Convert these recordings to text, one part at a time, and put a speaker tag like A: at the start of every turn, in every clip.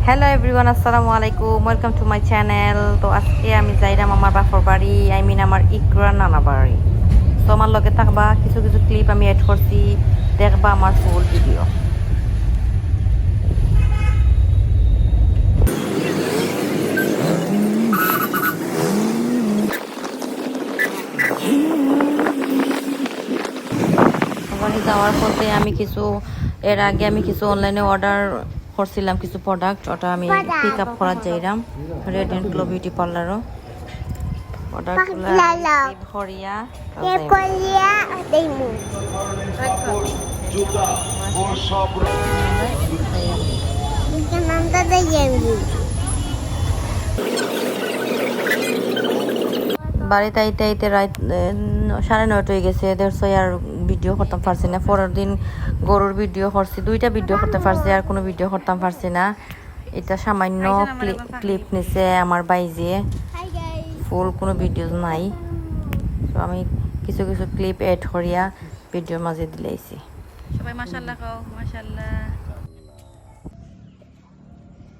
A: Hello everyone, আসসালামু আলাইকুম, welcome to my channel. তো আজকে আমি যাইলাম আমার বাপর বাড়ি, আমার ইকরার নানা বাড়ি। তো আমার লগে থাকবা, কিছু কিছু ক্লিপ আমি অ্যাড করছি, দেখবা আমার ফুল ভিডিও। ওখানে যাওয়ার পথে এর আগে আমি কিছু অনলাইনে অর্ডার করছিলাম কিছু প্রোডাক্ট, ওটা আমি পিক আপ করার যাইলাম রেড অ্যান্ড গ্লো বিউটি পার্লারও। প্রোডাক্টগুলো হরিয়া বাড়িতে আইতে আইতে রাত 9:30 হয়ে গেছে। দেড়শো আর ভিডিও করতাম পারছি না। পরের দিন গরুর ভিডিও করছি, 2টা ভিডিও করতে পারছি, আর কোনো ভিডিও করতাম পারছি না। এটা সামান্য ক্লিপ নিছে আমার বাইজে, ফুল কোনো ভিডিও নাই। তো আমি কিছু কিছু ক্লিপ এড করিয়া ভিডিওর মাঝে দিলাইছি। সবাই মাশাআল্লাহ কও, মাশাআল্লাহ।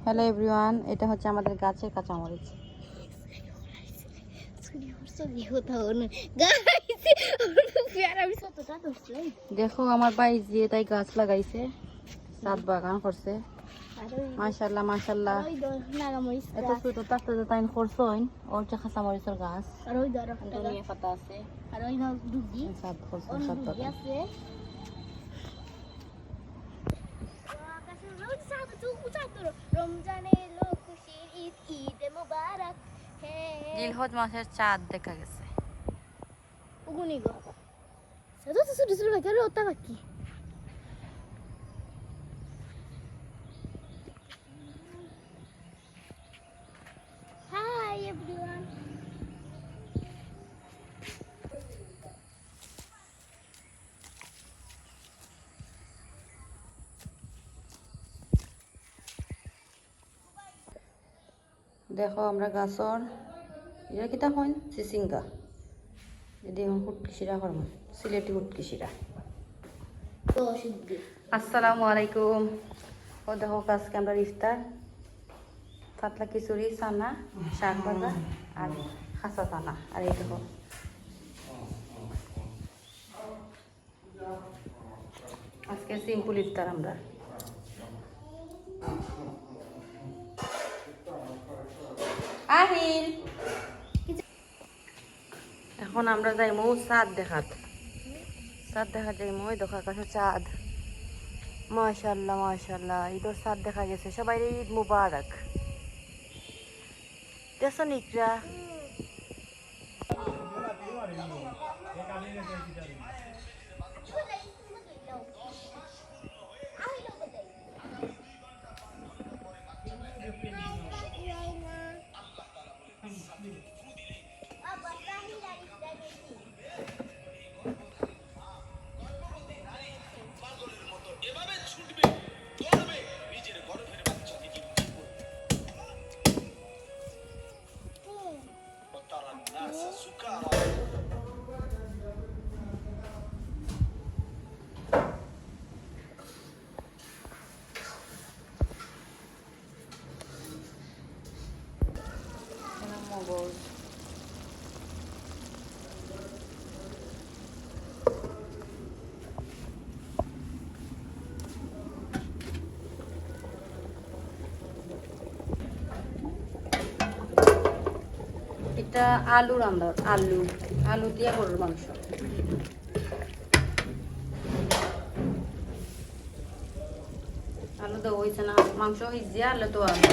A: হ্যালো এভরিওয়ান, এটা হচ্ছে আমাদের গাছের কাঁচামরিচ। দেখো আমার বাইজি তাই গাছ লাগাইছে, ছাদ বাগান করছে। মাশাআল্লাহ মাশাআল্লাহ। এত ছোট থাকতে তাই করছইন ওর যে কাঁচামরিচের গাছ, আর ওই ধনিয়া পাতা আছে, আর ওই দুধি ছাদ করছে, ছাদ বাগান আছে। জিলহজ মাসের চাঁদ দেখা গেছে।
B: Hi everyone.
A: দেখো আমরা গাছর এটা কিতা হইন চিচিঙ্গা, যদি হুটকিসিরা করম, সিলেটি হুটকিসিরা। আসসালামু আলাইকুম। ও দেখো আজকে আমরা ইফতার, পাতলা খিচুড়ি, চানা, শাক ভাজা আর খাসা চানা। আর এই দেখো আজকে সিম্পল ইফতার আমরা। আহিল এখন আমরা যাইমু চাঁদ দেখাত, চাঁদ দেখা যাইমু। ওই দেখো আকাশে চাঁদ, মাশাআল্লাহ মাশাআল্লাহ। ঈদের চাঁদ দেখা গেছে। সবাই ঈদ মুবারক। দেখছো নিকরা? এটা আলু রান্না, আলু দিয়ে গরুর মাংস। আলু তো হয়েছে না, মাংস হয়েছে, আলু তো আলু।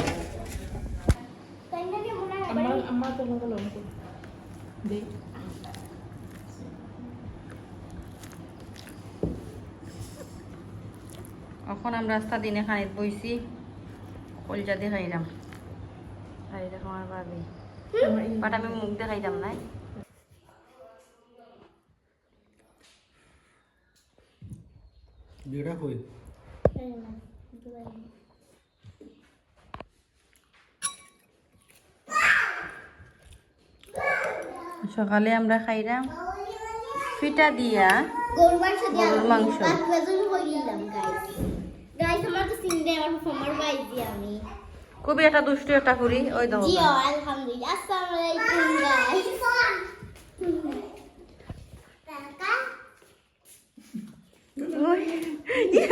A: এখন আমরা রাস্তা দিনে খানিত বইছি, কলজা দিয়ে খাইলাম। আর দেখো আমার ভাবি, বাট আমি মুখ দেখাইতাম নাই। সকালে আমরা খাইলাম ফিটা দিয়া গরুর মাংস।
B: গাইস আমার তো সিং দে আমার ফার্মার বাইজি আমি
A: খুবই একটা দুষ্টু একটা ফুরি ওই দেখো
B: জি আলহামদুলিল্লাহ আসসালামু আলাইকুম গাইস
A: ওই, ইয়ে